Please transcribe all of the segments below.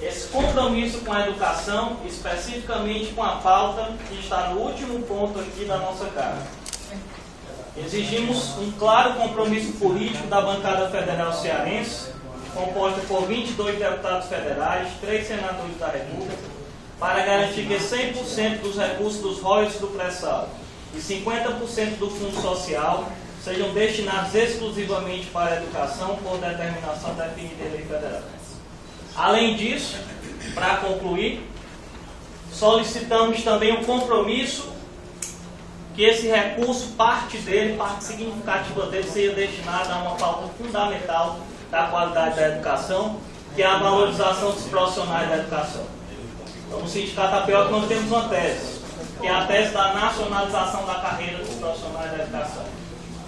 esse compromisso com a educação, especificamente com a pauta que está no último ponto aqui da nossa carta. Exigimos um claro compromisso político da bancada federal cearense, composta por 22 deputados federais, 3 senadores da República, para garantir que 100% dos recursos dos royalties do pré-sal e 50% do fundo social sejam destinados exclusivamente para a educação por determinação definida em lei federal. Além disso, para concluir, solicitamos também um compromisso que esse recurso, parte significativa dele, seja destinada a uma pauta fundamental da qualidade da educação, que é a valorização dos profissionais da educação. Então, no Sindicato APO nós temos uma tese, que é a tese da nacionalização da carreira dos profissionais da educação,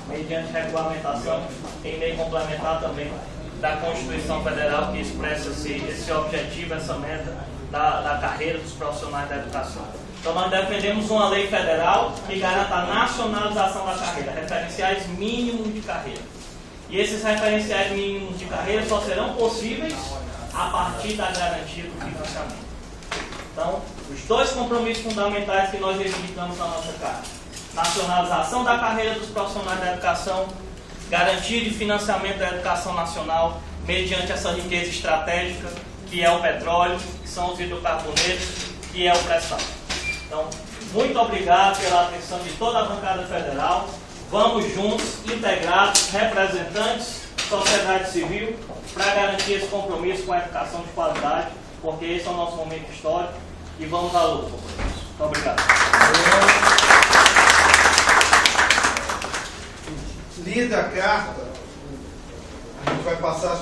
mediante regulamentação, em lei complementar também da Constituição Federal, que expressa esse objetivo, essa meta da carreira dos profissionais da educação. Então nós defendemos uma lei federal que garanta a nacionalização da carreira, referenciais mínimos de carreira. E esses referenciais mínimos de carreira só serão possíveis a partir da garantia do financiamento. Então, os dois compromissos fundamentais que nós reivindicamos na nossa carta: nacionalização da carreira dos profissionais da educação, garantia de financiamento da educação nacional mediante essa riqueza estratégica que é o petróleo, que são os hidrocarbonetos, que é o pré-sal. Então, muito obrigado pela atenção de toda a bancada federal. Vamos juntos, integrados, representantes, sociedade civil, para garantir esse compromisso com a educação de qualidade, porque esse é o nosso momento histórico e vamos à luta por isso. Muito obrigado. Lida a carta, a gente vai passar a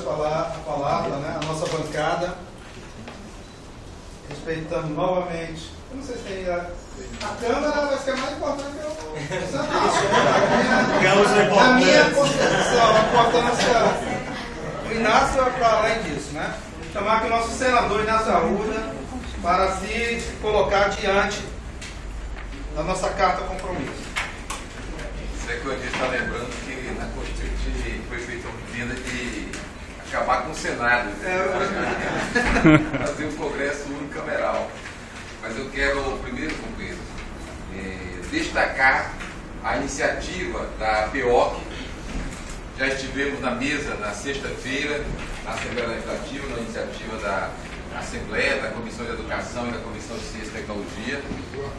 palavra, né, a nossa bancada, respeitando novamente. Eu não sei se tem a Câmara, vai ser mais importante que o Senado. Na minha concepção, a importância do Inácio é para além disso, né? Chamar aqui o nosso senador Inácio Arruda para se colocar diante da nossa carta compromisso. Zé Claudio está lembrando que na Constituinte foi feita uma emenda de acabar com o Senado, fazer um Congresso unicameral. Mas eu quero, primeiro, companheiro, destacar a iniciativa da PEOC. Já estivemos na mesa na sexta-feira, na Assembleia Legislativa, na iniciativa da Assembleia, da Comissão de Educação e da Comissão de Ciência e Tecnologia,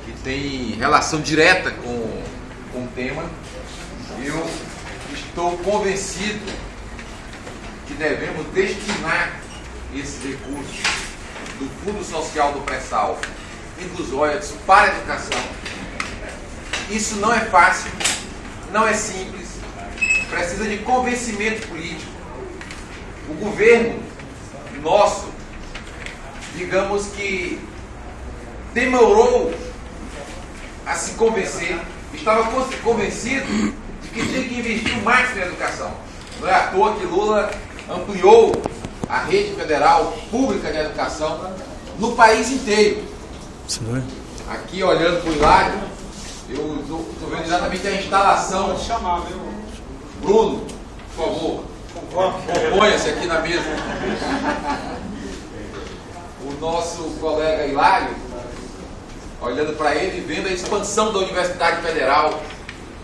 que tem relação direta com o tema. Eu estou convencido que devemos destinar esses recursos do Fundo Social do Pré-Sal e dos royalties para a educação. Isso não é fácil, não é simples, precisa de convencimento político. O governo nosso, digamos que demorou a se convencer, estava convencido de que tinha que investir mais na educação. Não é à toa que Lula ampliou a rede federal pública de educação no país inteiro. Aqui, olhando para o Hilário, eu estou vendo exatamente a instalação. Bruno, por favor, componha-se aqui na mesa. O nosso colega Hilário, olhando para ele e vendo a expansão da Universidade Federal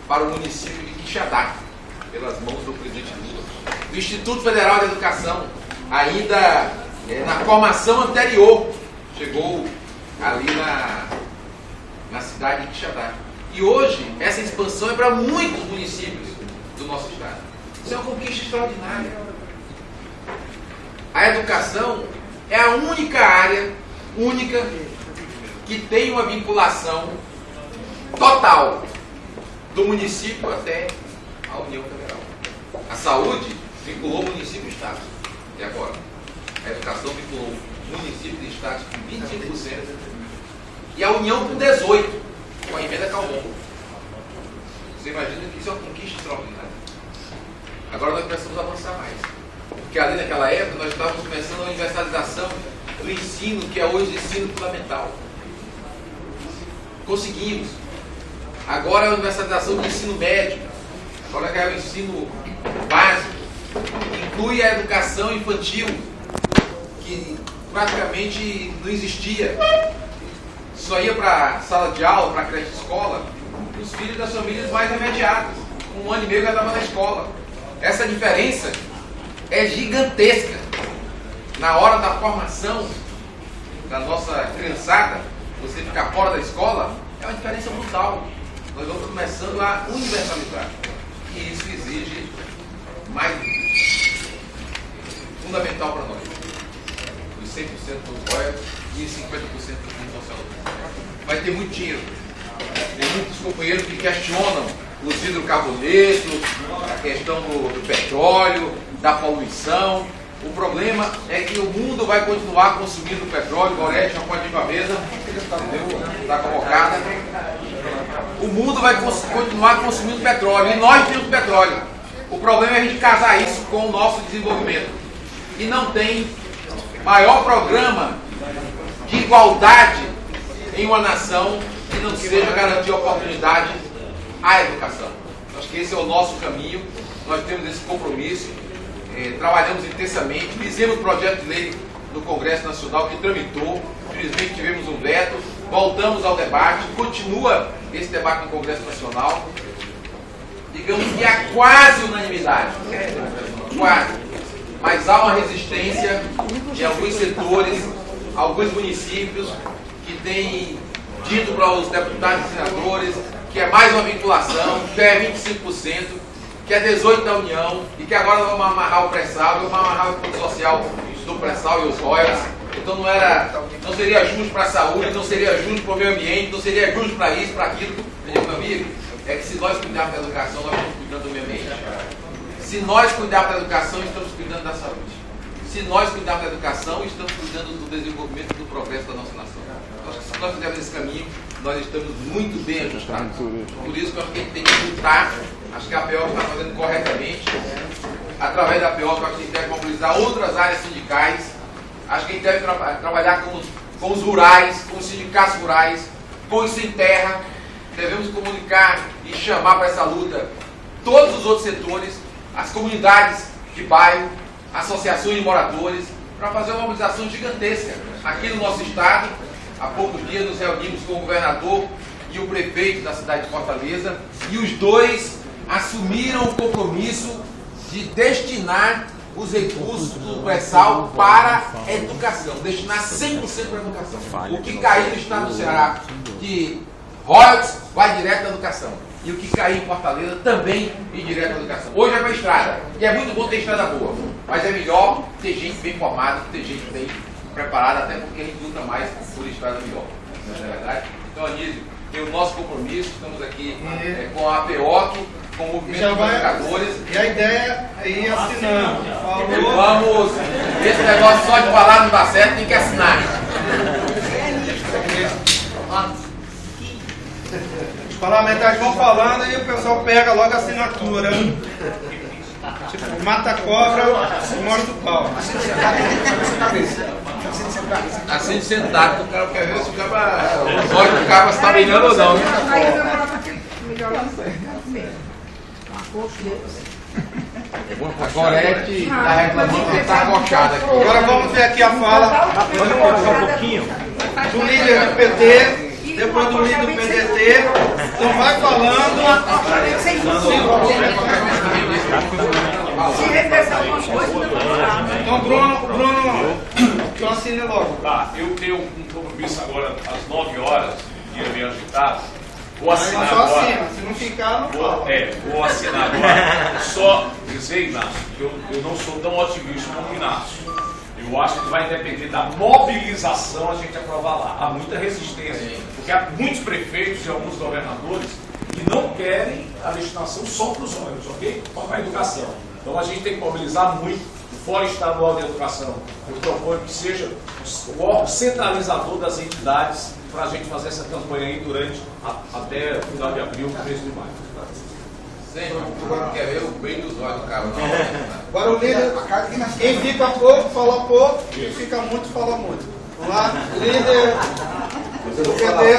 para o município de Quixadá, pelas mãos do presidente Lula. O Instituto Federal de Educação, ainda na formação anterior, chegou ali na cidade de Quixadá. E hoje, essa expansão é para muitos municípios do nosso estado. Isso é uma conquista extraordinária. A educação é a única área, que tem uma vinculação total do município até a União Federal. A saúde vinculou município e estado, até agora. A educação vinculou município e estado com 25%. E a União com 18%, com a emenda Calmon. Você imagina que isso é uma conquista extraordinária. Agora nós precisamos avançar mais. Porque ali naquela época nós estávamos começando a universalização do ensino, que é hoje o ensino fundamental. Conseguimos. Agora a universalização do ensino médio. Agora é o ensino básico. Inclui a educação infantil, que praticamente não existia. Só ia para sala de aula, para creche de escola, os filhos das famílias mais imediatas. 1 ano e meio já estava na escola. Essa diferença é gigantesca. Na hora da formação da nossa criançada, você ficar fora da escola, é uma diferença brutal. Nós vamos começando a universalizar. E isso exige mais fundamental para nós. Os 100% dos royalties e 50% do fundo social. Vai ter muito dinheiro. Tem muitos companheiros que questionam os hidrocarbonetos, a questão do petróleo, da poluição. O problema é que o mundo vai continuar consumindo petróleo. Gorete já pode ir para a mesa, está colocada. O mundo vai continuar consumindo petróleo e nós temos petróleo. O problema é a gente casar isso com o nosso desenvolvimento. E não tem maior programa de igualdade em uma nação que não seja garantir oportunidade à educação. Acho que esse é o nosso caminho. Nós temos esse compromisso. Trabalhamos intensamente, fizemos um projeto de lei no Congresso Nacional que tramitou, infelizmente tivemos um veto, voltamos ao debate, continua esse debate no Congresso Nacional, digamos que há quase unanimidade, quase, mas há uma resistência de alguns setores, alguns municípios que têm dito para os deputados e senadores que é mais uma vinculação, que é 25%, que é 18% da União, e que agora vamos amarrar o pré-sal, vamos amarrar o fundo social do pré-sal e os royalties. Então não seria justo para a saúde, não seria justo para o meio ambiente, não seria justo para isso, para aquilo. Meu amigo, é que se nós cuidarmos da educação, nós estamos cuidando do meio ambiente. Se nós cuidarmos da educação, estamos cuidando da saúde. Se nós cuidarmos da educação, estamos cuidando do desenvolvimento e do progresso da nossa nação. Se nós fizermos esse caminho, nós estamos muito bem ajustados. Por isso que eu acho que a gente tem que lutar. Acho que a PEOC está fazendo corretamente. Através da PEOC, acho que a gente deve mobilizar outras áreas sindicais. Acho que a gente deve trabalhar com os rurais, com os sindicatos rurais, com os sem terra. Devemos comunicar e chamar para essa luta todos os outros setores, as comunidades de bairro, associações de moradores, para fazer uma mobilização gigantesca. Aqui no nosso estado, há poucos dias nos reunimos com o governador e o prefeito da cidade de Fortaleza, e os dois assumiram o compromisso de destinar os recursos do pré-sal para a educação, destinar 100% para a educação. O que cair no estado do Ceará de royalties vai direto à educação. E o que cair em Fortaleza também ir direto à educação. Hoje é para a estrada, e é muito bom ter estrada boa, mas é melhor ter gente bem formada, ter gente bem preparada, até porque a gente luta mais por estrada melhor. Não é verdade? Então, Anísio, tem o nosso compromisso, estamos aqui com a PEOC, com o movimento dos educadores. E a ideia é ir assinando. Vamos, esse negócio só de falar não dá certo, tem que assinar. Os parlamentares vão falando e o pessoal pega logo a assinatura. Tipo, mata a cobra e mostra o pau. Assim de sentado, que o cara quer ver se o olhos do cara está brilhando ou não. A Gorete está reclamando que está agochada aqui. Agora vamos ver aqui a fala do líder do PT, depois do líder do PDT. Então vai falando. Então Bruno, então assine logo. Tá, eu tenho um compromisso agora às 9 horas, dia meio agitado. Vou assinar só agora. assina, se não ficar, não fala. Vou assinar agora. Só dizer, Inácio, que eu não sou tão otimista como o Inácio. Eu acho que vai depender da mobilização a gente aprovar lá. Há muita resistência, porque há muitos prefeitos e alguns governadores que não querem a destinação só para os ônibus, ok? Só para a educação. Então a gente tem que mobilizar muito o Fórum Estadual de Educação. Eu proponho que seja o órgão centralizador das entidades para a gente fazer essa campanha aí durante até o final de abril, começo de maio. Sempre, tu quer ver o bem dos olhos do cara. Agora o líder, quem fica pouco, fala pouco, quem fica muito, fala muito. Vamos lá, líder do PT.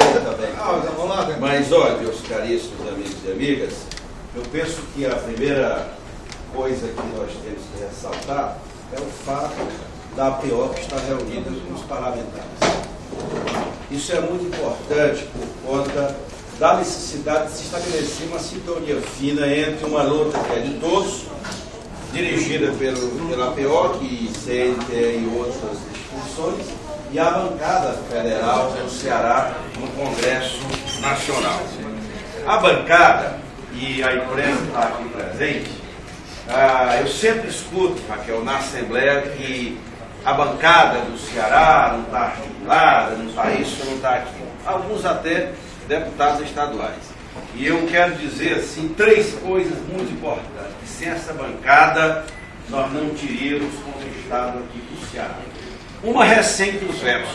Vamos lá, Mas olha, meus caríssimos amigos e amigas, eu penso que a primeira coisa que nós temos que ressaltar é o fato da PEOC está reunida com os parlamentares. Isso é muito importante por conta da necessidade de se estabelecer uma sintonia fina entre uma luta que é de todos, dirigida pela PEOC e CNTE e outras instituições, e a bancada federal do Ceará no Congresso Nacional. A bancada e a imprensa está aqui presente. Eu sempre escuto, Raquel, na Assembleia, que a bancada do Ceará não está articulada, não está isso, não está aquilo. Alguns até deputados estaduais. E eu quero dizer assim 3 coisas muito importantes. Sem essa bancada, nós não teríamos conquistado aqui do Ceará. Uma recém dos vetos.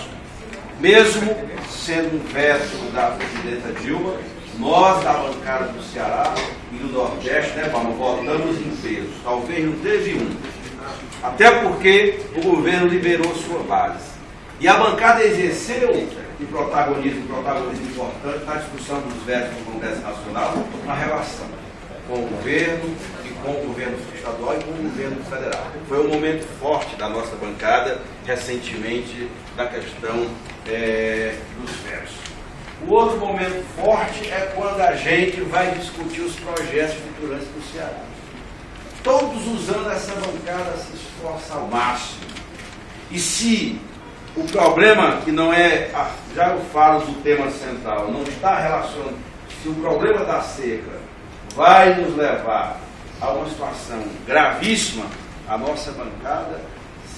Mesmo sendo um veto da presidenta Dilma, nós da bancada do Ceará e do Nordeste, né, Paulo, votamos em peso. Talvez não teve um. Até porque o governo liberou sua base. E a bancada exerceu um protagonismo importante na discussão dos vetos do Congresso Nacional, na relação com o governo e com o governo estadual e com o governo federal. Foi um momento forte da nossa bancada recentemente na questão dos vetos. O outro momento forte é quando a gente vai discutir os projetos estruturantes do Ceará. Todos os anos essa bancada se esforça ao máximo. E se o problema que não é, já eu falo do tema central, não está relacionado, se o problema da seca vai nos levar a uma situação gravíssima, a nossa bancada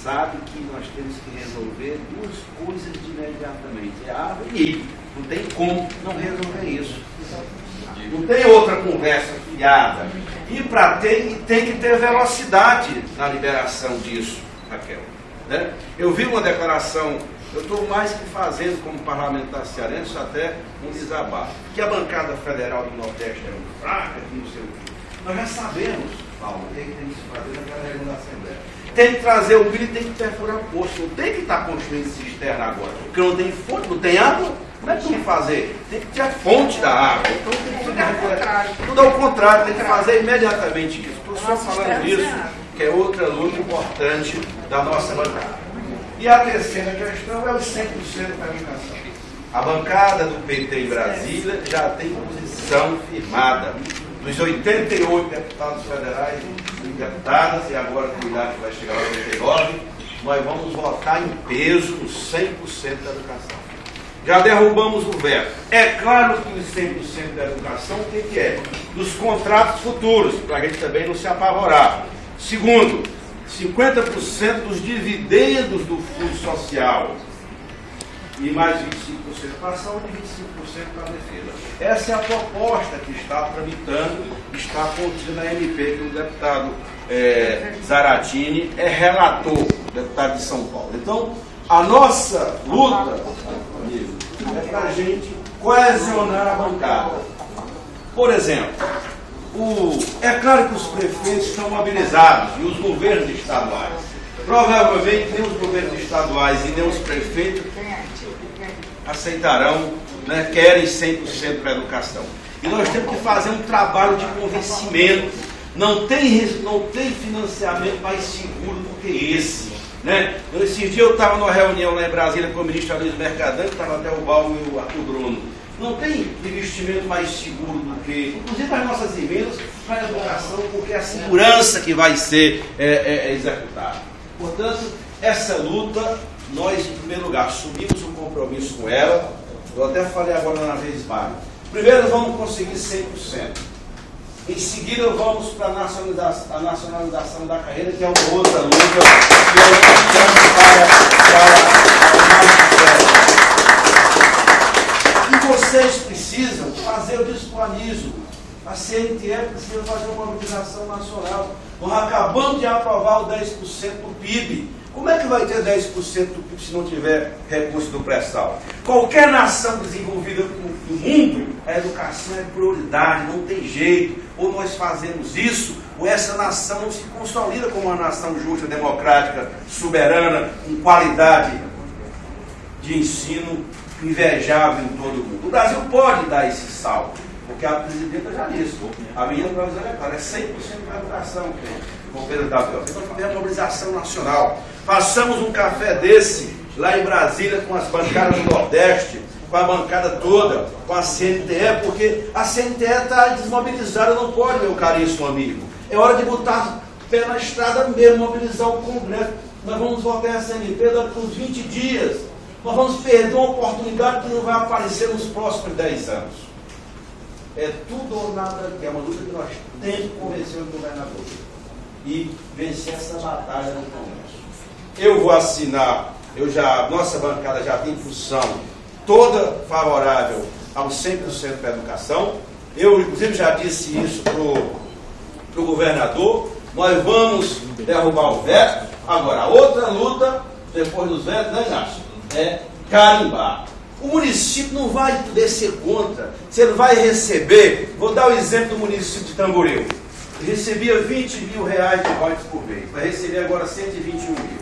sabe que nós temos que resolver 2 coisas imediatamente, é água e nível. Não tem como não resolver isso. Não tem outra conversa fiada. E para ter, tem que ter velocidade na liberação disso, Raquel. Né? Eu vi uma declaração, eu estou mais que fazendo como parlamentar cearense até um desabafo, que a bancada federal do Nordeste é muito fraca, que não sei o quê. Nós já sabemos, Paulo, o que tem que se fazer naquela reunião da Assembleia. Tem que trazer o milho e tem que perfurar poço. Não tem que estar construindo cisterna agora, porque não tem fonte, não tem água. Como é que tem que fazer? Tem que ter a fonte da água. Então tem que tudo ao contrário, tem que fazer imediatamente isso. Estou só falando disso, que é outra luta importante da nossa bancada. E a terceira questão é os 100% da educação. A bancada do PT em Brasília já tem posição firmada. Dos 88 deputados federais e deputadas, e agora cuidado que vai chegar aos 89, nós vamos votar em peso nos 100% da educação. Já derrubamos o veto. É claro que os 100% da educação, o que é? Dos contratos futuros, para a gente também não se apavorar. Segundo, 50% dos dividendos do Fundo Social. E mais 25% para a saúde e 25% para a defesa. Essa é a proposta que está tramitando, está contida na MP, que o deputado Zaratini é relator, deputado de São Paulo. Então, a nossa luta, amigo, é para a gente coesionar a bancada. Por exemplo, é claro que os prefeitos estão mobilizados e os governos estaduais. Provavelmente nem os governos estaduais e nem os prefeitos aceitarão, né, querem 100% para a educação. E nós temos que fazer um trabalho de convencimento. Não tem financiamento mais seguro do que esse. Né? Esses dias eu estava numa reunião lá em Brasília com o ministro Luiz Mercadante, estava até o Balmo e o Arthur Bruno. Não tem investimento mais seguro do que, inclusive as nossas emendas, para a educação, porque é a segurança que vai ser executada. Portanto, essa luta, nós, em primeiro lugar, assumimos um compromisso com ela. Eu até falei agora na vez vaga. Primeiro, vamos conseguir 100%. Em seguida, vamos para a nacionalização da carreira, que é uma outra luta que eu chamo para e vocês precisam fazer o disponismo. A CNTE precisa fazer uma mobilização nacional. Nós acabamos de aprovar o 10% do PIB. Como é que vai ter 10% do PIB se não tiver recurso do pré-sal? Qualquer nação desenvolvida do mundo, a educação é prioridade, não tem jeito. Ou nós fazemos isso, ou essa nação não se consolida como uma nação justa, democrática, soberana, com qualidade de ensino invejável em todo o mundo. O Brasil pode dar esse salto, porque a presidenta já disse, a minha brasileira é 100% da educação, com o Pedro da Bel. Então, fazer a mobilização nacional. Façamos um café desse lá em Brasília com as bancadas do Nordeste, com a bancada toda, com a CNTE, porque a CNTE está desmobilizada, não pode, meu caríssimo amigo. É hora de botar o pé na estrada mesmo, mobilizar o Congresso. Nós vamos votar a CNP durante uns 20 dias. Nós vamos perder uma oportunidade que não vai aparecer nos próximos 10 anos. É tudo ou nada, que é uma luta que nós temos que convencer o governador e vencer essa batalha no Congresso. Eu vou assinar, nossa bancada já tem função toda favorável ao 100% para a educação. Eu, inclusive, já disse isso para o governador. Nós vamos derrubar o veto. Agora, a outra luta, depois dos vetos, né, Inácio? É carimbar. O município não vai descer contra. Você não vai receber. Vou dar o exemplo do município de Tamboril. Recebia 20 mil reais de royalties por mês. Vai receber agora 121 mil.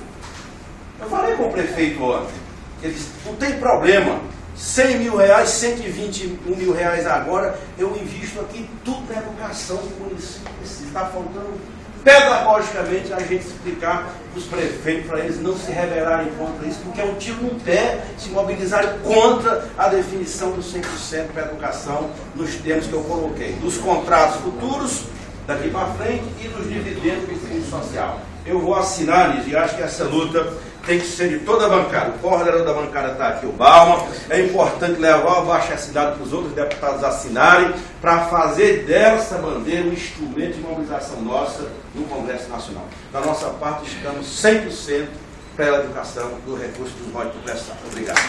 Eu falei com o prefeito ontem. Ele disse, não tem problema. 100 mil reais, 121 mil reais agora, eu invisto aqui tudo na educação que o município precisa. Está faltando pedagogicamente a gente explicar para os prefeitos, para eles não se rebelarem contra isso, porque é um tiro no pé se mobilizarem contra a definição do 100% para a educação nos termos que eu coloquei, dos contratos futuros daqui para frente e dos dividendos do fundo social. Eu vou assinar isso e acho que essa luta tem que ser de toda a bancada. O coordenador da bancada está aqui, o Balma. É importante levar o abaixo-assinado para os outros deputados assinarem, para fazer dessa bandeira um instrumento de mobilização nossa no Congresso Nacional. Da nossa parte, estamos 100% pela educação do recurso do royalties prestado. Obrigado.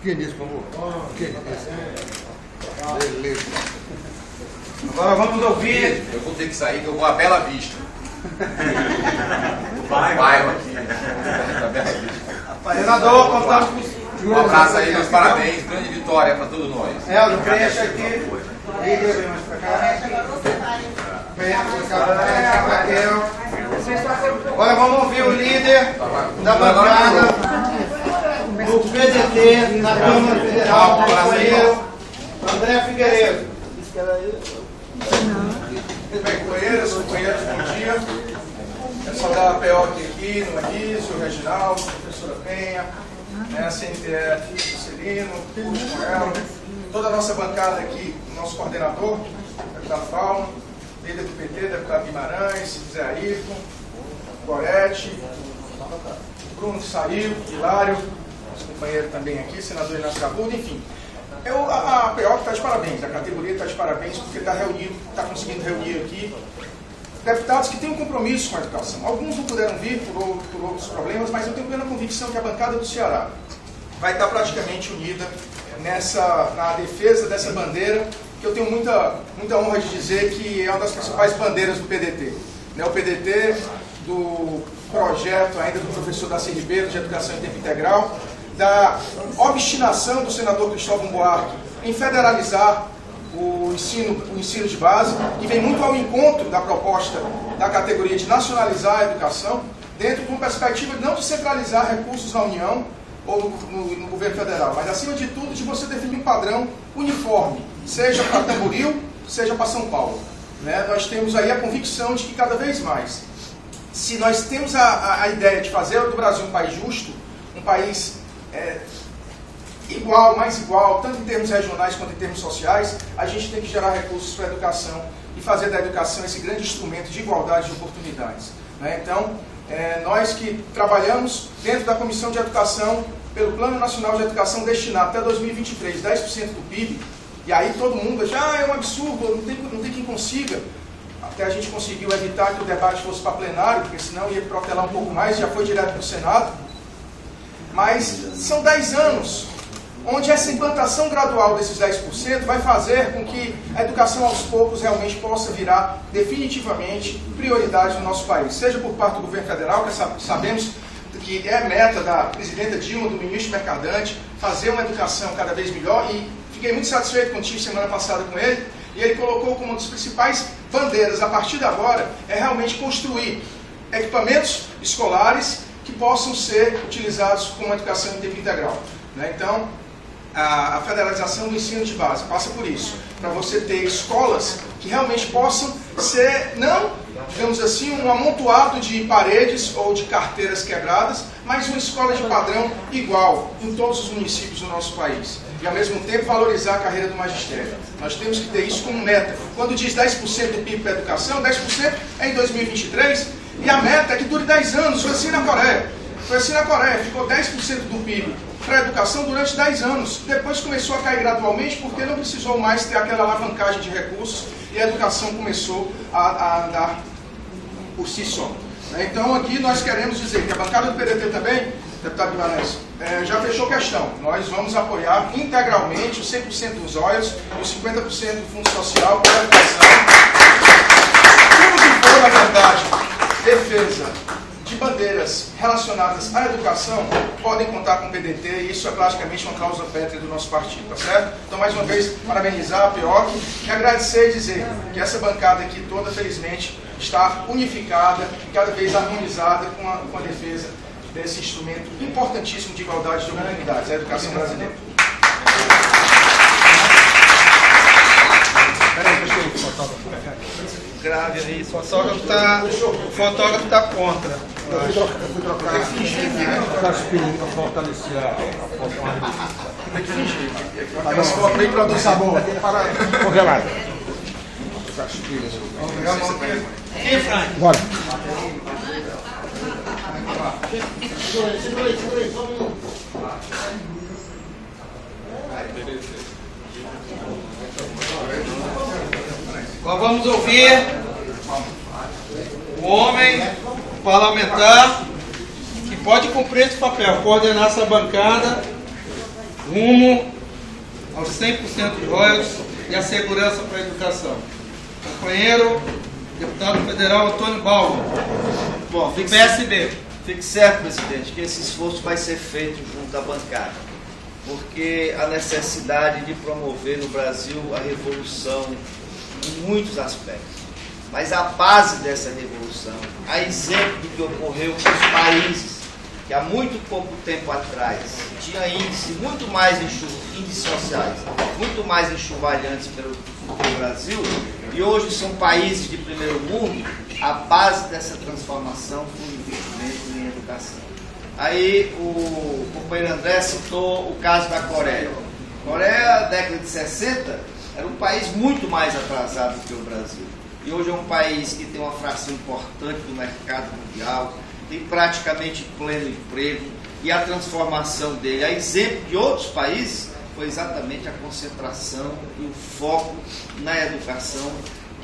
Quem disse, por favor? Quem disse? Beleza. Agora vamos ouvir. Eu vou ter que sair, que eu vou a Bela Vista. Bairro aqui. Da Bela Vista. Senador, contamos com Um abraço aí, meus parabéns. Grande vitória para todos nós. Helder, preencha aqui. Liga, mais pra cá. Preencha pra cá. Agora vamos ouvir o líder da bancada do PDT na Câmara Federal, o companheiro André Figueiredo. Bem, companheiras, companheiros, bom dia. É saudar a PEOC aqui, no Anísio, o Reginaldo, a professora Penha, a CNTE Celino, Curso Morel, toda a nossa bancada aqui, nosso coordenador, deputado Palma, líder do PT, deputado Guimarães, Zé Ayrton, Gorete, Bruno que saiu, Hilário, nosso companheiro também aqui, senador Inácio Cabudo, enfim. A PEOC está de parabéns, a categoria está de parabéns porque está conseguindo reunir aqui deputados que têm um compromisso com a educação. Alguns não puderam vir por outros problemas, mas eu tenho plena convicção que a bancada do Ceará vai estar praticamente unida na defesa dessa bandeira, que eu tenho muita honra de dizer que é uma das principais bandeiras do PDT. O PDT, do projeto ainda do professor Darcy Ribeiro de Educação em Tempo Integral, da obstinação do senador Cristóvão Buarque em federalizar o ensino de base, que vem muito ao encontro da proposta da categoria de nacionalizar a educação, dentro de uma perspectiva não de centralizar recursos na União ou no governo federal, mas acima de tudo de você definir um padrão uniforme, seja para Tamboril, seja para São Paulo. Nós temos aí a convicção de que cada vez mais, se nós temos a ideia de fazer do Brasil um país justo, um país igual, mais igual, tanto em termos regionais quanto em termos sociais, a gente tem que gerar recursos para a educação e fazer da educação esse grande instrumento de igualdade de oportunidades. Então, nós que trabalhamos dentro da Comissão de Educação, pelo Plano Nacional de Educação, destinar até 2023 10% do PIB, e aí todo mundo já é um absurdo, não tem quem consiga. Até a gente conseguiu evitar que o debate fosse para plenário, porque senão ia protelar um pouco mais, já foi direto para o Senado. Mas são 10 anos onde essa implantação gradual desses 10% vai fazer com que a educação aos poucos realmente possa virar definitivamente prioridade no nosso país. Seja por parte do governo federal, que sabemos que é meta da presidenta Dilma, do ministro Mercadante, fazer uma educação cada vez melhor, e fiquei muito satisfeito quando estive semana passada com ele, e ele colocou como uma das principais bandeiras a partir de agora é realmente construir equipamentos escolares que possam ser utilizados como educação em tempo integral. Então, a federalização do ensino de base, passa por isso, para você ter escolas que realmente possam ser, não, digamos assim, um amontoado de paredes ou de carteiras quebradas, mas uma escola de padrão igual em todos os municípios do nosso país. E, ao mesmo tempo, valorizar a carreira do magistério. Nós temos que ter isso como meta. Quando diz 10% do PIB para a educação, 10% é em 2023, e a meta é que dure 10 anos. Foi assim na Coreia. Foi assim na Coreia, ficou 10% do PIB para a educação durante 10 anos. Depois começou a cair gradualmente, porque não precisou mais ter aquela alavancagem de recursos, e a educação começou a andar por si só. Então, aqui nós queremos dizer que a bancada do PDT também, deputado Guimarães, já fechou questão. Nós vamos apoiar integralmente os 100% dos olhos e os 50% do Fundo Social para a educação. Tudo que for, na verdade, defesa de bandeiras relacionadas à educação, podem contar com o PDT, e isso é praticamente uma causa pétrea do nosso partido, tá certo? Então, mais uma vez, parabenizar a PEOC e agradecer e dizer que essa bancada aqui toda, felizmente, está unificada e cada vez harmonizada com a defesa desse instrumento importantíssimo de igualdade de oportunidades, a educação brasileira. Peraí, deixa eu fotógrafo pegar. Grave aí, o fotógrafo está contra. Eu fui trocar. Tem que fingir, né? Para fortalecer a foto. Tem que fingir. Aquelas fotos bem produzidas. Sabor. Congelado. Vamos pegar a mão aqui. Quem, Frank? Bora. Segura aí, só um minuto. Agora vamos ouvir o homem, o parlamentar, que pode cumprir esse papel, coordenar essa bancada rumo aos 100% de royalties e a segurança para a educação. Companheiro, deputado federal Antônio Balbo, Bom, do PSB. fique certo, presidente, que esse esforço vai ser feito junto à bancada, porque a necessidade de promover no Brasil a revolução em muitos aspectos. Mas a base dessa revolução, a exemplo do que ocorreu com os países que há muito pouco tempo atrás tinha índices muito mais índices sociais, muito mais enxovalhantes pelo Brasil, e hoje são países de primeiro mundo, a base dessa transformação foi o investimento em educação. Aí o companheiro André citou o caso da Coreia. A Coreia, na década de 60, era um país muito mais atrasado que o Brasil. E hoje é um país que tem uma fração importante do mercado mundial, tem praticamente pleno emprego, e a transformação dele, a exemplo de outros países, foi exatamente a concentração e o foco na educação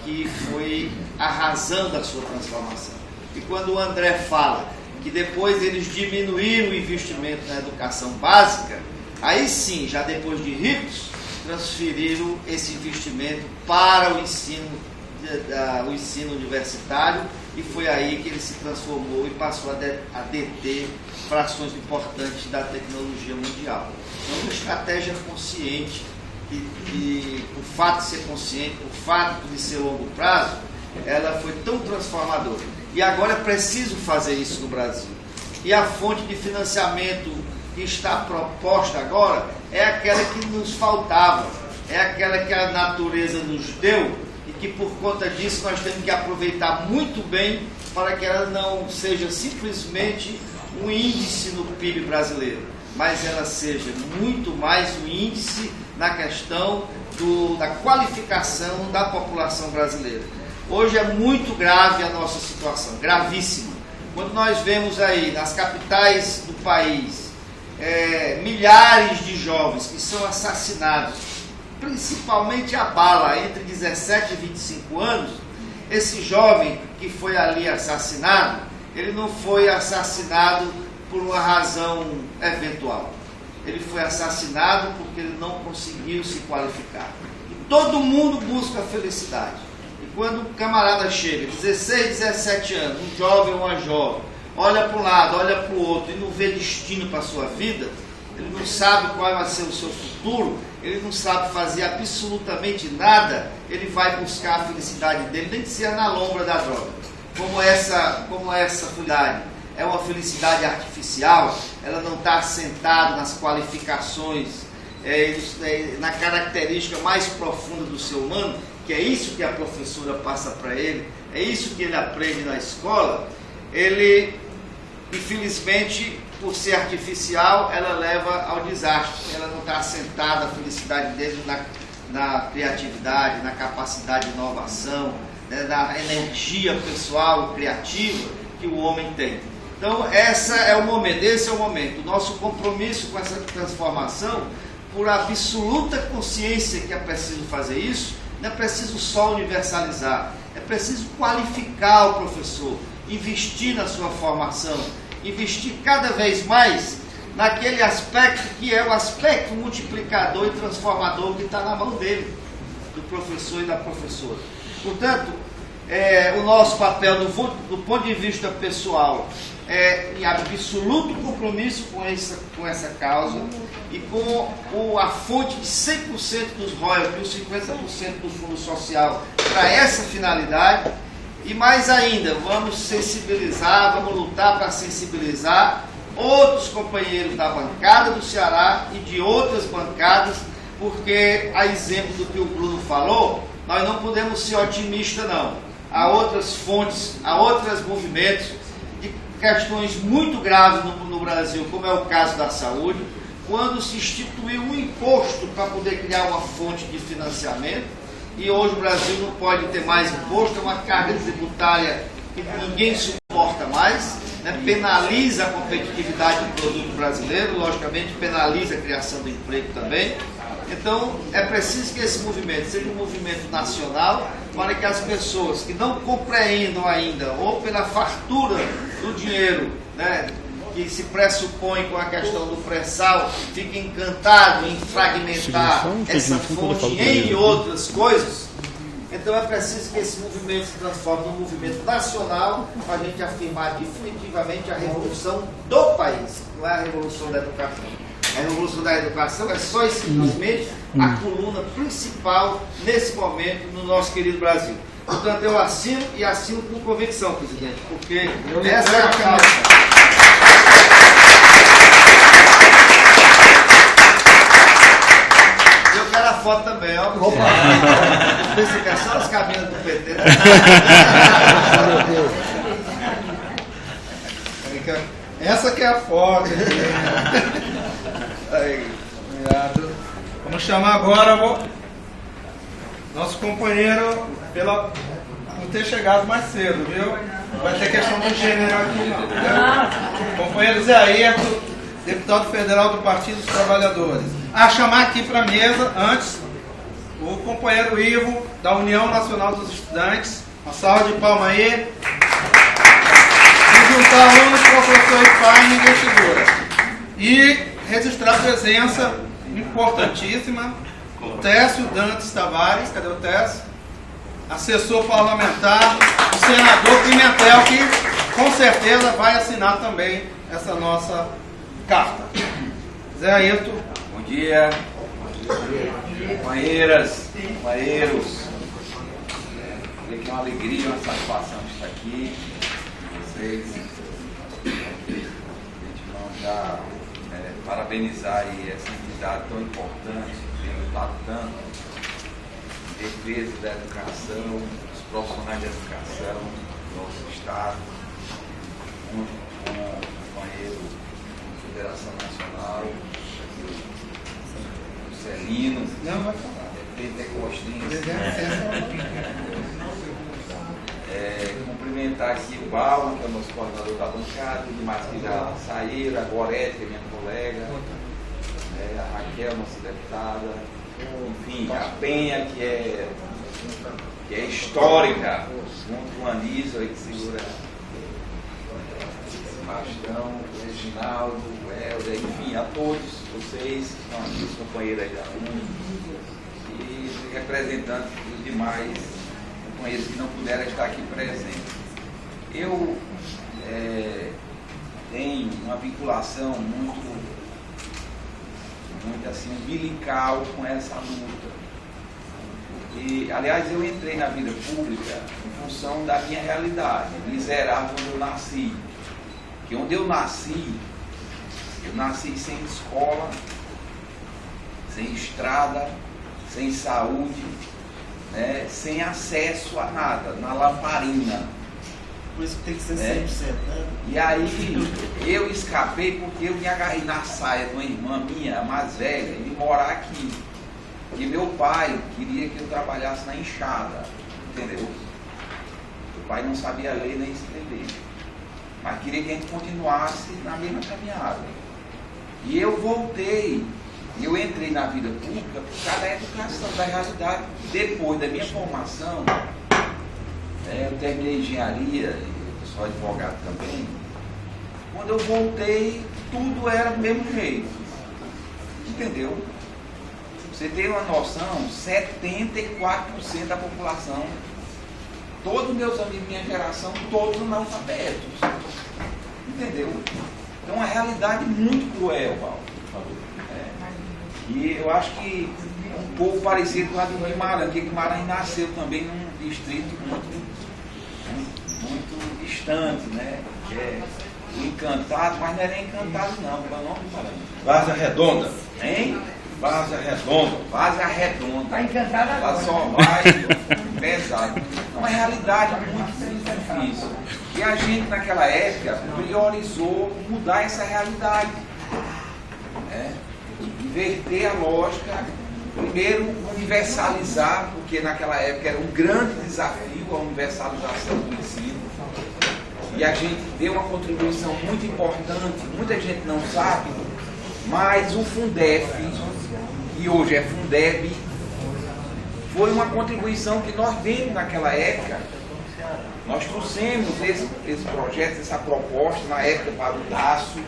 que foi a razão da sua transformação. E quando o André fala que depois eles diminuíram o investimento na educação básica, aí sim, já depois de ricos, transferiram esse investimento para o ensino universitário, e foi aí que ele se transformou e passou a deter frações importantes da tecnologia mundial. Então, uma estratégia consciente, e o fato de ser consciente, o fato de ser longo prazo, ela foi tão transformadora. E agora é preciso fazer isso no Brasil. E a fonte de financiamento que está proposta agora é aquela que nos faltava, é aquela que a natureza nos deu, e que por conta disso nós temos que aproveitar muito bem para que ela não seja simplesmente um índice no PIB brasileiro, mas ela seja muito mais um índice na questão da qualificação da população brasileira. Hoje é muito grave a nossa situação, gravíssima. Quando nós vemos aí nas capitais do país milhares de jovens que são assassinados, principalmente a bala, entre 17 e 25 anos, esse jovem que foi ali assassinado, ele não foi assassinado por uma razão eventual. Ele foi assassinado porque ele não conseguiu se qualificar. E todo mundo busca felicidade. E quando um camarada chega, 16, 17 anos, um jovem ou uma jovem, olha para um lado, olha para o outro e não vê destino para a sua vida, ele não sabe qual vai ser o seu futuro, ele não sabe fazer absolutamente nada, ele vai buscar a felicidade dele, nem que seja na lombra da droga. Como essa felicidade é uma felicidade artificial, ela não está assentada nas qualificações na característica mais profunda do ser humano, que é isso que a professora passa para ele, é isso que ele aprende na escola, ele, infelizmente, por ser artificial, ela leva ao desastre. Ela não está assentada a felicidade dele na criatividade, na capacidade de inovação, né, na energia pessoal, criativa que o homem tem. Então, esse é o momento. O nosso compromisso com essa transformação, por absoluta consciência que é preciso fazer isso, não é preciso só universalizar, é preciso qualificar o professor, investir na sua formação, investir cada vez mais naquele aspecto que é o aspecto multiplicador e transformador que está na mão dele, do professor e da professora. Portanto, o nosso papel do ponto de vista pessoal é em absoluto compromisso com essa causa e com a fonte de 100% dos royalties, 50% do fundo social para essa finalidade. E mais ainda, vamos sensibilizar, vamos lutar para sensibilizar outros companheiros da bancada do Ceará e de outras bancadas, porque, a exemplo do que o Bruno falou, nós não podemos ser otimistas não. Há outras fontes, há outros movimentos de questões muito graves no Brasil, como é o caso da saúde, quando se instituiu um imposto para poder criar uma fonte de financiamento. E hoje o Brasil não pode ter mais imposto, é uma carga tributária que ninguém suporta mais, né? Penaliza a competitividade do produto brasileiro, logicamente penaliza a criação do emprego também. Então é preciso que esse movimento seja um movimento nacional, para que as pessoas que não compreendam ainda, ou pela fartura do dinheiro, né, que se pressupõe com a questão do pré-sal, fica encantado em fragmentar essa fonte em outras coisas. Então é preciso que esse movimento se transforme num movimento nacional, para a gente afirmar definitivamente a revolução do país, não é a revolução da educação. A revolução da educação é só e simplesmente a coluna principal nesse momento no nosso querido Brasil. Portanto, eu assino e assino com convicção, presidente, porque essa é a causa. Eu quero a foto também, ó. Pensei que é só as cabinas do PT. Essa que é a foto. Aí, obrigado. Vamos chamar agora nosso companheiro por ter chegado mais cedo, viu? Não vai ter questão de gênero aqui não, viu? Companheiro Zé Ayrton, deputado federal do Partido dos Trabalhadores. Chamar aqui para a mesa, antes, o companheiro Ivo, da União Nacional dos Estudantes. Uma salva de palmas aí. E juntar alunos, professor e pai, ninguém segura. E registrar a presença importantíssima do Técio Dantas Tavares, cadê o Técio? Assessor parlamentar, o senador Pimentel, que com certeza vai assinar também essa nossa carta. Zé Ayrton. Bom dia, companheiras, companheiros. É uma alegria, uma satisfação estar aqui com vocês. Já parabenizar aí essa entidade tão importante, que tem lutado tanto em defesa da educação, dos profissionais da educação do nosso Estado, junto com o companheiro da Federação Nacional, o Celino, pentecostinho. Cumprimentar aqui o Balma, que é o nosso coordenador da bancada, e demais que já saíram, a Gorete, que é minha colega, a Raquel, nossa deputada, enfim, a Penha, que é histórica, junto com a Anísio, aí que segura esse bastão, o Reginaldo, o Helder, enfim, a todos vocês que estão aqui, os companheiros aí da UNE, e representantes dos demais companheiros que não puderam estar aqui presentes. Eu tenho uma vinculação muito assim, umbilical com essa luta. E, aliás, eu entrei na vida pública em função da minha realidade, miserável onde eu nasci. Que onde eu nasci sem escola, sem estrada, sem saúde, né, sem acesso a nada, na lamparina. Por isso que tem que ser 100%, né? E aí eu escapei porque eu me agarrei na saia de uma irmã minha, a mais velha, e vim morar aqui. Porque meu pai queria que eu trabalhasse na enxada, entendeu? Meu pai não sabia ler nem escrever, mas queria que a gente continuasse na mesma caminhada. E eu voltei, e eu entrei na vida pública por causa da educação, da realidade. Depois da minha formação, eu terminei engenharia, sou advogado também. Quando eu voltei, tudo era do mesmo jeito. Entendeu? Você tem uma noção, 74% da população, todos meus amigos, minha geração, todos analfabetos. Entendeu? Então, uma realidade muito cruel, Paulo. E eu acho que um pouco parecido com a do Guimarães, porque Guimarães nasceu também num distrito muito distante, né? Que é o Encantado, mas não é nem Encantado não, qual é o nome do Guimarães? Várzea Redonda. Hein? Várzea Redonda. Várzea Redonda. Está encantada Ela agora. só vai pesado. É uma realidade muito difícil. E a gente, naquela época, priorizou mudar essa realidade. Né? Inverter a lógica. Primeiro, universalizar, porque naquela época era um grande desafio a universalização do ensino. E a gente deu uma contribuição muito importante, muita gente não sabe, mas o Fundef, que hoje é Fundeb, foi uma contribuição que nós demos naquela época. Nós trouxemos esse projeto, essa proposta na época para o DASO.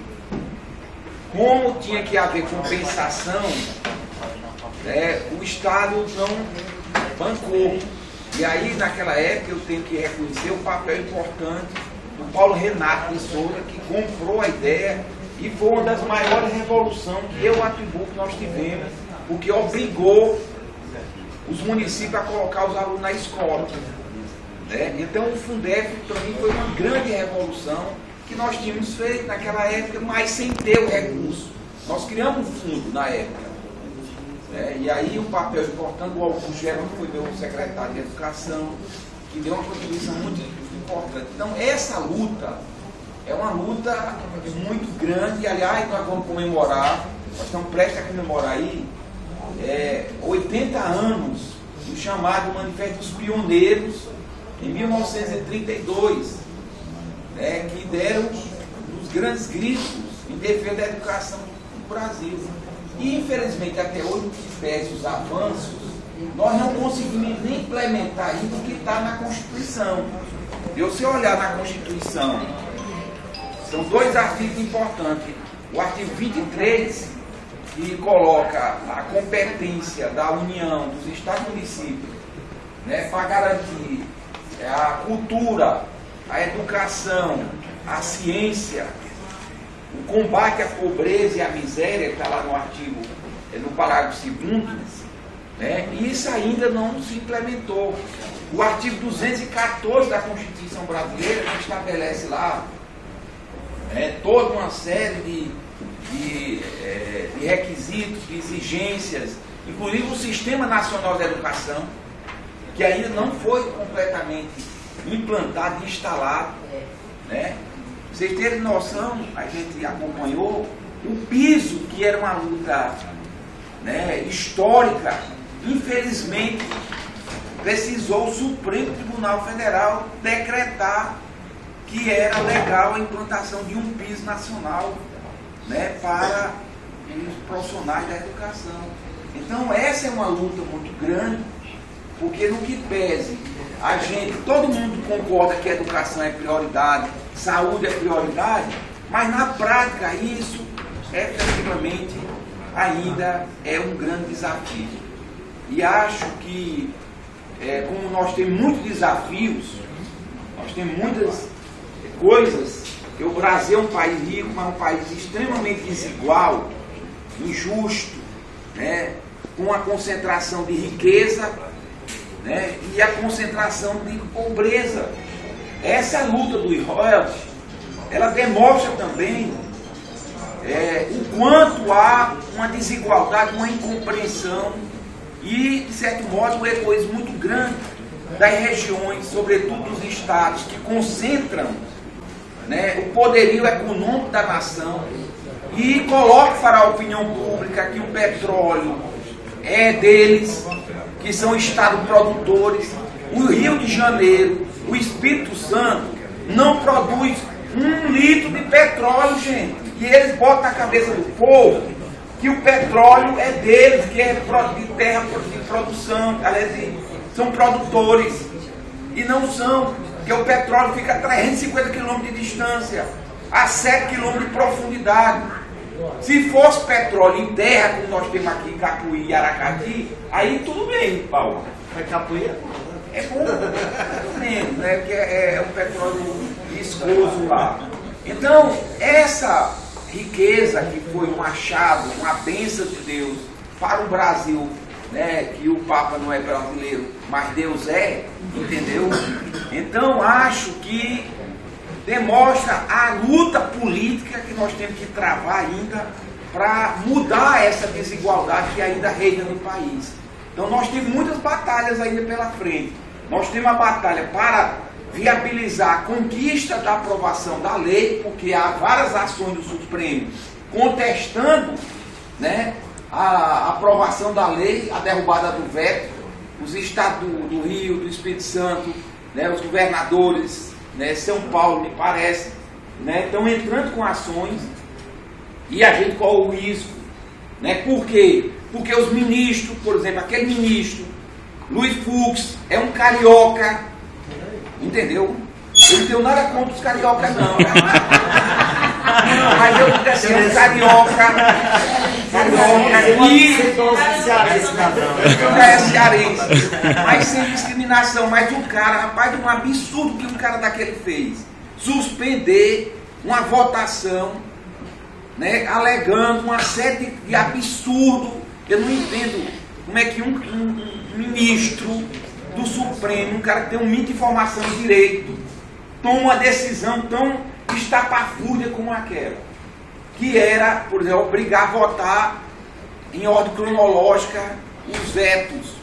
Como tinha que haver compensação, o Estado não bancou. E aí, naquela época, eu tenho que reconhecer o papel importante do Paulo Renato de Souza, que comprou a ideia e foi uma das maiores revoluções que eu atribuo que nós tivemos, porque obrigou os municípios a colocar os alunos na escola. Né? Então, o Fundef, para mim, foi uma grande revolução que nós tínhamos feito naquela época, mas sem ter o recurso. Nós criamos um fundo na época. E aí o papel importante, o Augusto Gerão foi meu secretário de Educação, que deu uma contribuição muito importante. Então essa luta é uma luta muito grande, e aliás nós vamos comemorar, nós estamos prestes a comemorar aí 80 anos do chamado Manifesto dos Pioneiros, em 1932, que deram os grandes gritos em defesa da educação no Brasil. E infelizmente até hoje, que pese os avanços, nós não conseguimos nem implementar ainda o que está na Constituição. Se você olhar na Constituição, são dois artigos importantes. O artigo 23, que coloca a competência da União, dos Estados e municípios, para garantir a cultura, a educação, a ciência, o combate à pobreza e à miséria, que está lá no artigo, no parágrafo 2º, e isso ainda não se implementou. O artigo 214 da Constituição Brasileira, que estabelece lá toda uma série de requisitos, de exigências, inclusive o Sistema Nacional de Educação, que ainda não foi completamente implantado e instalado. Vocês terem noção, a gente acompanhou o piso, que era uma luta histórica, infelizmente precisou o Supremo Tribunal Federal decretar que era legal a implantação de um piso nacional para os profissionais da educação. Então essa é uma luta muito grande, porque no que pese todo mundo concorda que a educação é prioridade, saúde é prioridade, mas na prática isso efetivamente ainda é um grande desafio. E acho que, como nós temos muitos desafios, nós temos muitas coisas, que o Brasil é um país rico, mas um país extremamente desigual, injusto, com a concentração de riqueza, e a concentração de pobreza. Essa luta dos royalties, ela demonstra também o quanto há uma desigualdade, uma incompreensão e, de certo modo, um egoísmo muito grande das regiões, sobretudo dos estados, que concentram, né, o poderio econômico da nação e colocam para a opinião pública que o petróleo é deles, que são estados produtores. O Rio de Janeiro, o Espírito Santo, não produz 1 litro de petróleo, gente. E eles botam na cabeça do povo que o petróleo é deles, que é de terra de produção, aliás, são produtores. E não são, porque o petróleo fica a 350 km de distância, a 7 km de profundidade. Se fosse petróleo em terra, como nós temos aqui em Capuí e Aracati, aí tudo bem, Paulo. Mas Capuí é bom, menos, né? Porque é um petróleo viscoso lá. Então, essa riqueza que foi um achado, uma bênção de Deus para o Brasil, né? Que o Papa não é brasileiro, mas Deus é, entendeu? Então, acho que demonstra a luta política que nós temos que travar ainda para mudar essa desigualdade que ainda reina no país. Então nós temos muitas batalhas ainda pela frente. Nós temos a batalha para viabilizar a conquista da aprovação da lei, porque há várias ações do Supremo contestando, né, a aprovação da lei, a derrubada do veto. Os estados do Rio, do Espírito Santo, né, os governadores, né, São Paulo, me parece, né, estão entrando com ações e a gente corre o risco, né? Por quê? Porque os ministros, por exemplo, aquele ministro Luiz Fux é um carioca, entendeu? Eu não tenho nada contra os cariocas não, né? Não, mas eu digo assim, um carioca e é cearense, mas sem discriminação. Mas um cara, rapaz, um absurdo que um cara daquele fez, suspender uma votação, né, alegando uma série de absurdo. Eu não entendo como é que um ministro do Supremo, um cara que tem um mínimo de formação em direito, toma uma decisão tão estapafúrdia como aquela, que era, por exemplo, obrigar a votar em ordem cronológica os vetos.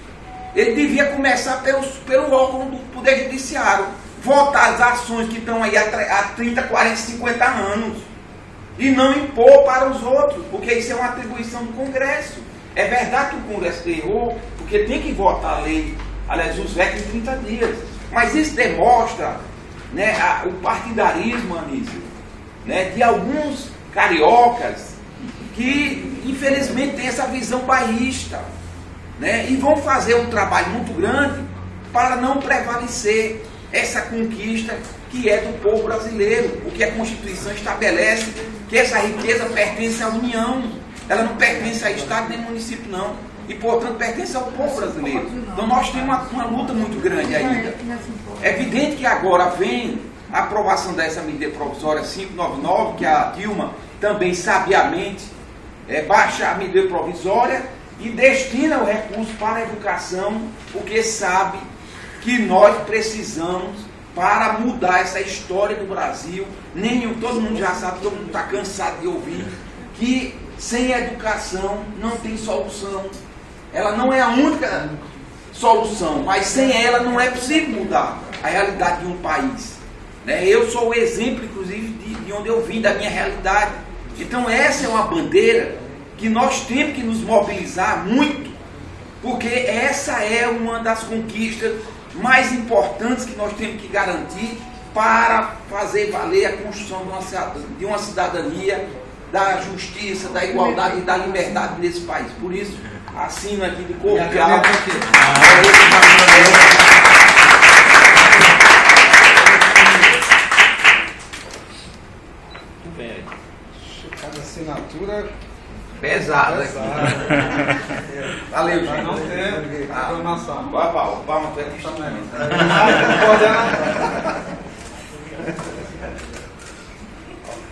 Ele devia começar pelo órgão do Poder Judiciário, votar as ações que estão aí há 30, 40, 50 anos, e não impor para os outros, porque isso é uma atribuição do Congresso. É verdade que o Congresso errou, porque tem que votar a lei, aliás, os vetos em 30 dias. Mas isso demonstra, né, o partidarismo, Anísio, né, de alguns cariocas que, infelizmente, têm essa visão bairrista, né, e vão fazer um trabalho muito grande para não prevalecer essa conquista que é do povo brasileiro, o que a Constituição estabelece, que essa riqueza pertence à União, ela não pertence a Estado nem município não, e portanto pertence ao povo brasileiro. Então nós temos uma luta muito grande ainda. É evidente que agora vem a aprovação dessa medida provisória 599, que a Dilma também sabiamente baixa a medida provisória e destina o recurso para a educação, porque sabe que nós precisamos para mudar essa história do Brasil. Todo mundo já sabe, todo mundo está cansado de ouvir que sem educação não tem solução. Ela não é a única solução, mas sem ela não é possível mudar a realidade de um país, né? Eu sou o exemplo, inclusive, de onde eu vim, da minha realidade. Então essa é uma bandeira que nós temos que nos mobilizar muito, porque essa é uma das conquistas mais importantes que nós temos que garantir para fazer valer a construção de uma cidadania, da justiça, da igualdade e da liberdade nesse país. Por isso, assino aqui de corpo de alma. Cada assinatura pesada. Valeu, gente. não tem programação. Vai, Paulo. Palma, tu é testemunha.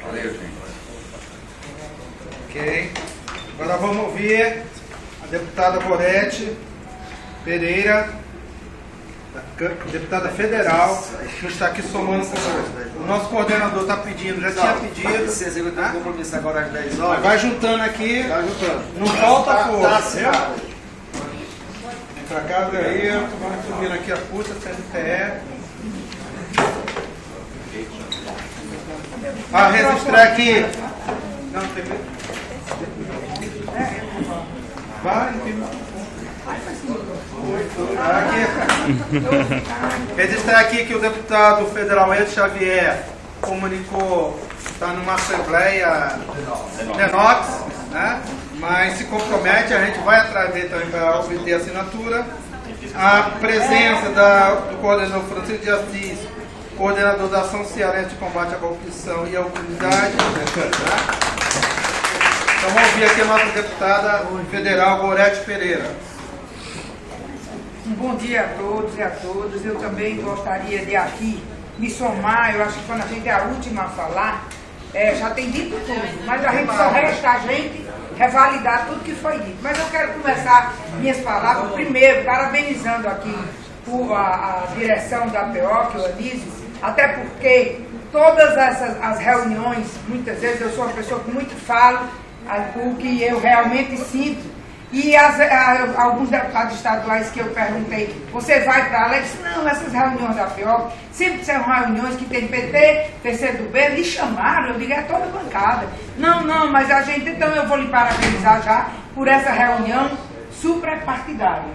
Valeu, gente. Ok. Agora vamos ouvir a deputada Gorete Pereira, deputada federal, que está aqui somando conosco. O nosso coordenador está pedindo, já tinha pedido. Licença, eu tenho um compromisso agora às 10 horas. Vai juntando aqui, não falta força. Vem pra cá, aí, vamos subindo aqui a puta, CNPE. Registrar aqui. Não, tem medo. Vai, registrar aqui que o deputado federal Ed Xavier comunicou, está numa assembleia Nenox, né? Mas se compromete, a gente vai atrás dele também para obter a assinatura. A presença do coordenador Francisco de Assis, coordenador da Ação Cearense de Combate à Corrupção e à Impunidade. Então vamos ouvir aqui a nossa deputada federal, Gorete Pereira. Um bom dia a todos e a todas. Eu também gostaria de aqui me somar. Eu acho que quando a gente é a última a falar, já tem dito tudo, mas a gente só resta a gente revalidar tudo que foi dito. Mas eu quero começar minhas palavras primeiro parabenizando aqui a direção da PEOC, o Anísio, até porque todas as reuniões, muitas vezes eu sou uma pessoa que muito falo o que eu realmente sinto. E alguns deputados estaduais que eu perguntei, você vai para lá? Eu disse, não, essas reuniões da PEOC sempre são reuniões que tem PT, PCdoB, lhe chamaram, eu digo, é toda bancada. Não, mas a gente, então eu vou lhe parabenizar já por essa reunião suprapartidária,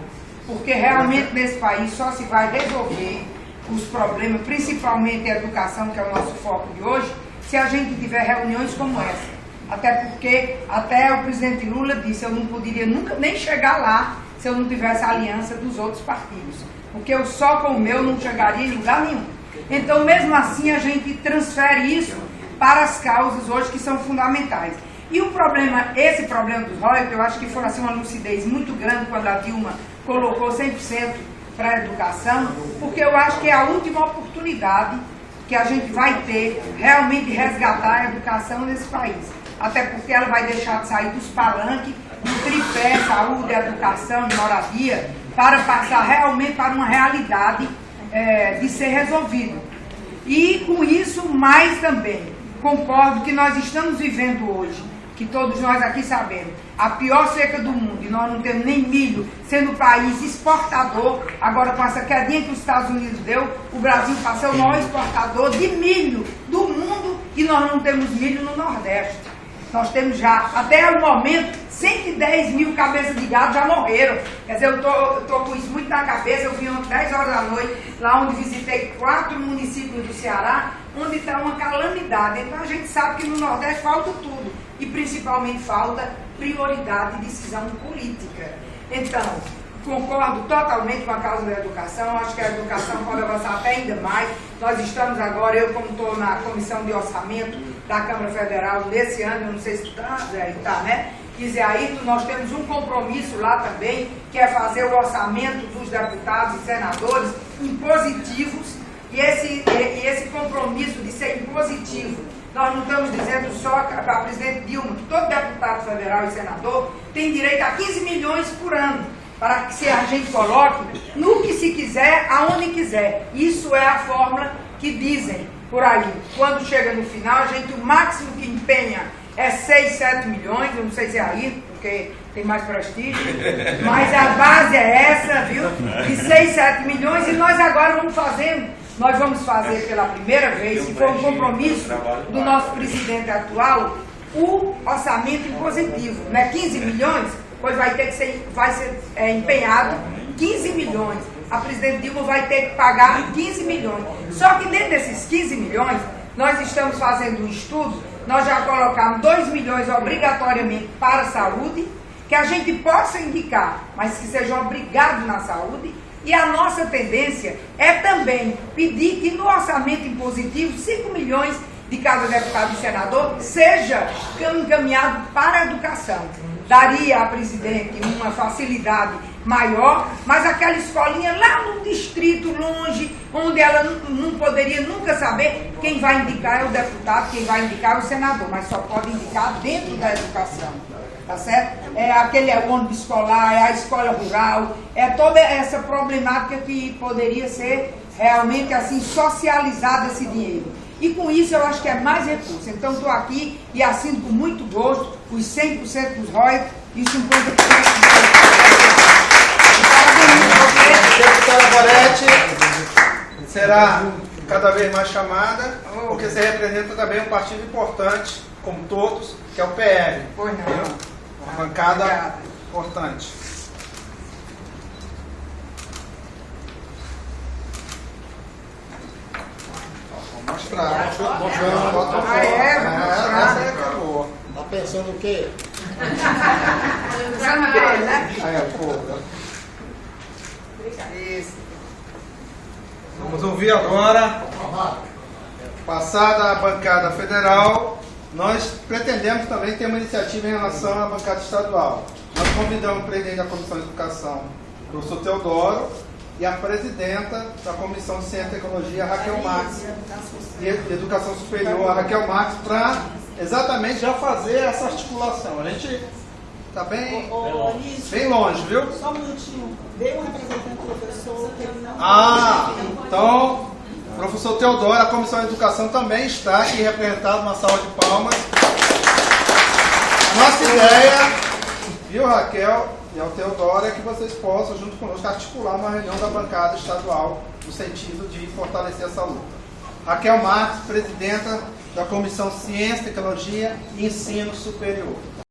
porque realmente nesse país só se vai resolver os problemas, principalmente a educação, que é o nosso foco de hoje, se a gente tiver reuniões como essa. Até porque, até o presidente Lula disse, eu não poderia nunca nem chegar lá se eu não tivesse a aliança dos outros partidos. Porque eu só com o meu não chegaria em lugar nenhum. Então, mesmo assim, a gente transfere isso para as causas hoje que são fundamentais. E o problema, esse problema dos royalties, eu acho que foi assim, uma lucidez muito grande quando a Dilma colocou 100% para a educação, porque eu acho que é a última oportunidade que a gente vai ter realmente de resgatar a educação nesse país. Até porque ela vai deixar de sair dos palanques, do tripé, saúde, educação e moradia, para passar realmente para uma realidade de ser resolvido. E com isso, mais também, concordo que nós estamos vivendo hoje, que todos nós aqui sabemos, a pior seca do mundo, e nós não temos nem milho, sendo o país exportador. Agora com essa quedinha que os Estados Unidos deu, o Brasil passou o maior exportador de milho do mundo, e nós não temos milho no Nordeste. Nós temos já, até o momento, 110 mil cabeças de gado já morreram. Quer dizer, eu tô com isso muito na cabeça. Eu vim ontem 10 horas da noite, lá onde visitei 4 municípios do Ceará, onde está uma calamidade. Então a gente sabe que no Nordeste falta tudo. E principalmente falta prioridade e decisão política. Então, concordo totalmente com a causa da educação. Acho que a educação pode avançar até ainda mais. Nós estamos agora, eu como estou na comissão de orçamento da Câmara Federal nesse ano, eu não sei se está, né? Quiser nós temos um compromisso lá também, que é fazer o orçamento dos deputados e senadores impositivos. E esse compromisso de ser impositivo, nós não estamos dizendo só para a presidente Dilma, que todo deputado federal e senador tem direito a 15 milhões por ano, para que a gente coloque no que se quiser, aonde quiser. Isso é a fórmula que dizem por aí. Quando chega no final, o máximo que empenha é 6, 7 milhões, eu não sei se é aí, porque tem mais prestígio, mas a base é essa, viu? De 6, 7 milhões, e nós agora vamos fazer pela primeira vez, se for um compromisso do nosso presidente atual, o orçamento impositivo, né? 15 milhões, pois vai ser empenhado 15 milhões. A presidente Dilma vai ter que pagar 15 milhões. Só que dentro desses 15 milhões, nós estamos fazendo um estudo, nós já colocamos 2 milhões obrigatoriamente para a saúde, que a gente possa indicar, mas que seja obrigado na saúde. E a nossa tendência é também pedir que no orçamento impositivo, 5 milhões de cada deputado e senador seja encaminhado para a educação. Daria à presidente uma facilidade maior, mas aquela escolinha lá no distrito longe, onde ela não poderia nunca saber, quem vai indicar é o deputado, quem vai indicar é o senador, mas só pode indicar dentro da educação. tá certo? É aquele ônibus escolar, é a escola rural, é toda essa problemática que poderia ser realmente assim socializado esse dinheiro. E com isso eu acho que é mais recurso. Então estou aqui e assino com muito gosto os 100% dos ROI e os 50% dos Deputada Boretti será cada vez mais chamada, porque você representa também um partido importante, como todos, que é o PL. Pois não. Uma bancada importante. Vou mostrar. Ah, é? Vou mostrar. Essa é que é boa. Tá pensando o quê? Aí, pô. Isso. Vamos ouvir agora, passada a bancada federal, nós pretendemos também ter uma iniciativa em relação à bancada estadual. Nós convidamos o presidente da Comissão de Educação, o professor Teodoro, e a presidenta da Comissão de Ciência e Tecnologia, Raquel Marques, e Educação Superior, a Raquel Marques, para exatamente já fazer essa articulação. A gente está bem longe, viu? Só um minutinho. Veio um representante do professor que ele não... Então, o professor Teodoro, a Comissão de Educação também está aqui representado na sala de palmas. Nossa ideia, viu, Raquel e ao Teodoro, é que vocês possam, junto conosco, articular uma reunião da bancada estadual no sentido de fortalecer essa luta. Raquel Marques, presidenta da Comissão Ciência, Tecnologia e Ensino Superior.